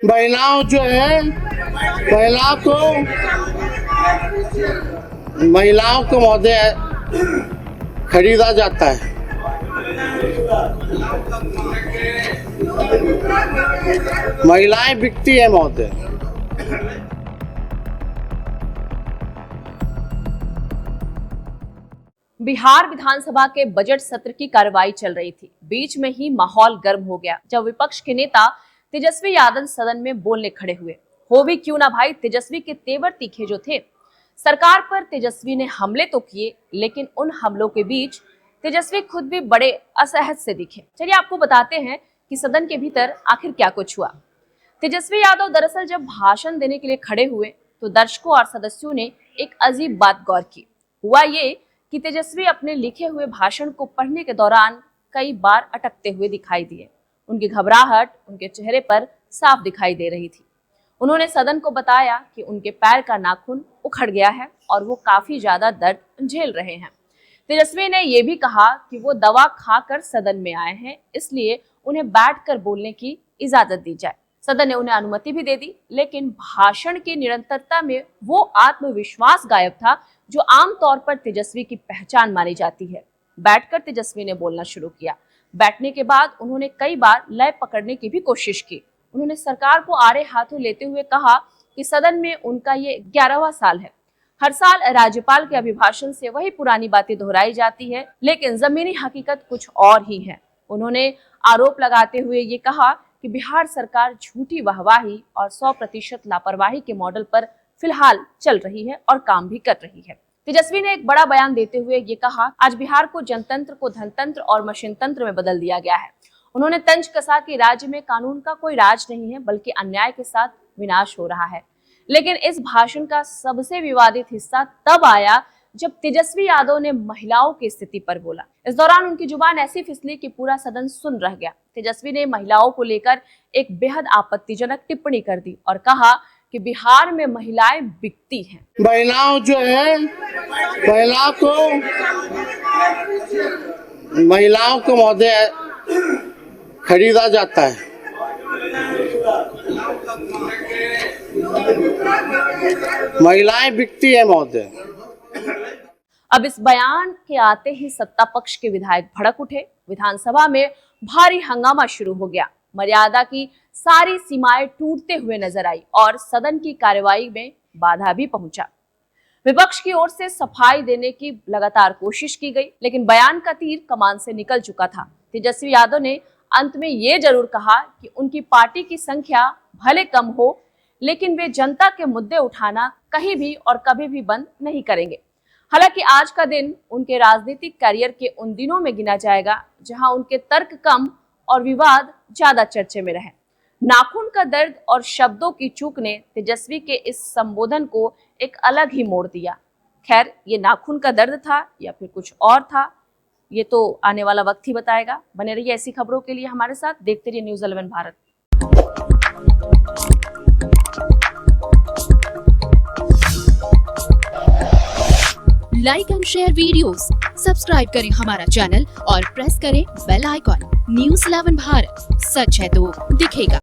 महिलाओं जो है महिलाओं को महोदय खरीदा जाता है। महिलाएं बिकती है महोदय। बिहार विधानसभा के बजट सत्र की कार्रवाई चल रही थी। बीच में ही माहौल गर्म हो गया जब विपक्ष के नेता तेजस्वी यादव सदन में बोलने खड़े हुए। हो भी क्यों ना भाई, तेजस्वी के तेवर तीखे जो थे। सरकार पर तेजस्वी ने हमले तो किए, लेकिन उन हमलों के बीच तेजस्वी खुद भी बड़े असहज से दिखे। चलिए आपको बताते हैं कि सदन के भीतर आखिर क्या कुछ हुआ। तेजस्वी यादव दरअसल जब भाषण देने के लिए खड़े हुए तो दर्शकों और सदस्यों ने एक अजीब बात गौर की। हुआ ये कि तेजस्वी अपने लिखे हुए भाषण को पढ़ने के दौरान कई बार अटकते हुए दिखाई दिए। उनकी घबराहट उनके चेहरे पर साफ दिखाई दे रही थी। उन्होंने सदन को बताया कि उनके पैर का नाखून उखड़ गया है और वो काफी ज्यादा दर्द झेल रहे हैं। तेजस्वी ने यह भी कहा कि वो दवा खाकर सदन में आए हैं, इसलिए उन्हें बैठकर बोलने की इजाजत दी जाए। सदन ने उन्हें अनुमति भी दे दी, लेकिन भाषण की निरंतरता में वो आत्मविश्वास गायब था जो आमतौर पर तेजस्वी की पहचान मानी जाती है। बैठकर तेजस्वी ने बोलना शुरू किया। बैठने के बाद उन्होंने कई बार लय पकड़ने की भी कोशिश की। उन्होंने सरकार को आड़े हाथों लेते हुए कहा कि सदन में उनका ये 11वां साल है। हर साल राज्यपाल के अभिभाषण से वही पुरानी बातें दोहराई जाती है, लेकिन जमीनी हकीकत कुछ और ही है। उन्होंने आरोप लगाते हुए ये कहा कि बिहार सरकार झूठी वाहवाही और 100% लापरवाही के मॉडल पर फिलहाल चल रही है और काम भी कर रही है। तेजस्वी ने एक बड़ा बयान देते हुए ये कहा, आज बिहार को जनतंत्र को धनतंत्र और मशीन तंत्र में बदल दिया गया है। उन्होंने तंज कसा कि राज्य में कानून का कोई राज नहीं है, बल्कि अन्याय के साथ विनाश हो रहा है। लेकिन इस भाषण का सबसे विवादित हिस्सा तब आया जब तेजस्वी यादव ने महिलाओं की स्थिति पर बोला। इस दौरान उनकी जुबान ऐसी फिसली कि पूरा सदन सुन रह गया। तेजस्वी ने महिलाओं को लेकर एक बेहद आपत्तिजनक टिप्पणी कर दी और कहा कि बिहार में महिलाएं बिकती हैं। महिलाओं जो है महिलाओं को महोदय खरीदा जाता है। महिलाएं बिकती है महोदय। अब इस बयान के आते ही सत्ता पक्ष के विधायक भड़क उठे। विधानसभा में भारी हंगामा शुरू हो गया। मर्यादा की सारी सीमाएं टूटते हुए नजर आई और सदन की कार्यवाही में बाधा भी पहुंचा। विपक्ष की ओर से सफाई देने की लगातार कोशिश की गई, लेकिन बयान का तीर कमान से निकल चुका था। तेजस्वी यादव ने अंत में ये जरूर कहा कि उनकी पार्टी की संख्या भले कम हो, लेकिन वे जनता के मुद्दे उठाना कहीं भी और कभी भी बंद नहीं करेंगे। हालांकि आज का दिन उनके राजनीतिक करियर के उन दिनों में गिना जाएगा जहां उनके तर्क कम और विवाद ज्यादा चर्चे में रहे। नाखून का दर्द और शब्दों की चूक ने तेजस्वी के इस संबोधन को एक अलग ही मोड़ दिया। खैर, ये नाखून का दर्द था या फिर कुछ और था, ये तो आने वाला वक्त ही बताएगा। बने रहिए ऐसी खबरों के लिए हमारे साथ, देखते रहिए news 11 Bharat. Like and share videos, subscribe करें हमारा चैनल और प्रेस करें बेल आइकॉन। न्यूज़ 11 भारत, सच है तो दिखेगा।